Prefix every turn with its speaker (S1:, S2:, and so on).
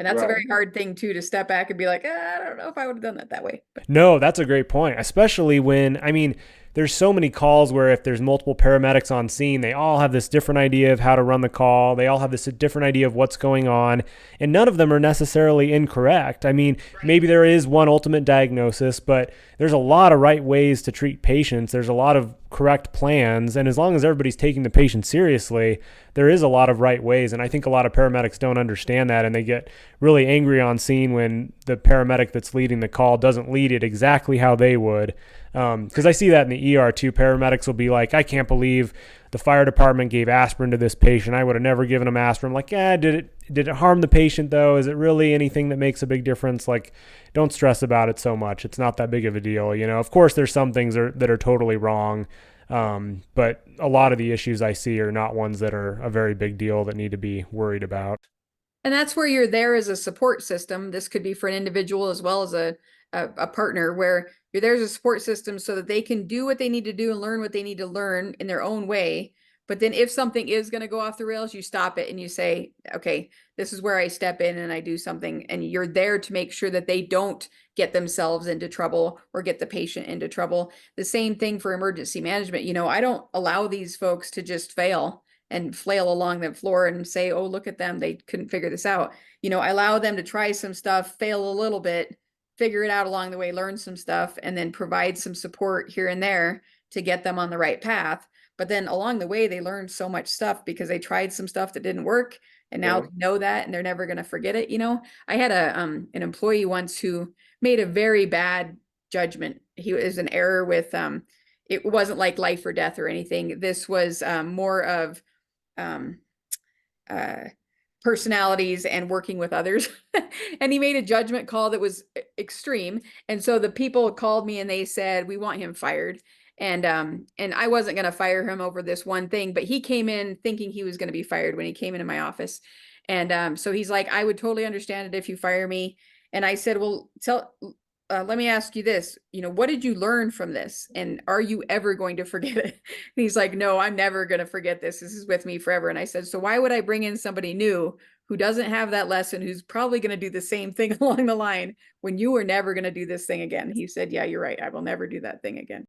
S1: And that's a
S2: Right.
S1: very hard thing too, to step back and be like, I don't know if I would have done that way. But
S3: No, that's a great point, especially when, I mean, there's so many calls where if there's multiple paramedics on scene, they all have this different idea of how to run the call. They all have this different idea of what's going on, and none of them are necessarily incorrect. I mean,
S1: right.
S3: maybe there is one ultimate diagnosis, but there's a lot of right ways to treat patients. There's a lot of correct plans, and as long as everybody's taking the patient seriously, there is a lot of right ways. And I think a lot of paramedics don't understand that, and they get really angry on scene when the paramedic that's leading the call doesn't lead it exactly how they would. Because I see that in the ER too. Paramedics will be like, I can't believe the fire department gave aspirin to this patient. I would have never given him aspirin. I'm like, yeah, did it harm the patient though? Is it really anything that makes a big difference? Like, don't stress about it so much. It's not that big of a deal. Of course, there's some things that are totally wrong. But a lot of the issues I see are not ones that are a very big deal that need to be worried about.
S1: And that's where you're there as a support system. This could be for an individual as well as a partner, where you're there as a support system so that they can do what they need to do and learn what they need to learn in their own way. But then if something is going to go off the rails, you stop it and you say, okay, this is where I step in and I do something. And you're there to make sure that they don't get themselves into trouble or get the patient into trouble. The same thing for emergency management. I don't allow these folks to just fail and flail along the floor and say, oh, look at them, they couldn't figure this out. I allow them to try some stuff, fail a little bit, figure it out along the way, learn some stuff, and then provide some support here and there to get them on the right path. But then along the way, they learned so much stuff because they tried some stuff that didn't work, and now
S2: Yeah.
S1: they know that and they're never going to forget it. I had an employee once who made a very bad judgment. He was an error with it wasn't like life or death or anything. This was more of um, uh, personalities and working with others. And he made a judgment call that was extreme. And so the people called me and they said, we want him fired. And I wasn't going to fire him over this one thing, but he came in thinking he was going to be fired when he came into my office. And so he's like, I would totally understand it if you fire me. And I said, well, let me ask you this, what did you learn from this? And are you ever going to forget it? And he's like, no, I'm never going to forget this. This is with me forever. And I said, so why would I bring in somebody new who doesn't have that lesson, who's probably going to do the same thing along the line when you are never going to do this thing again? He said, yeah, you're right. I will never do that thing again.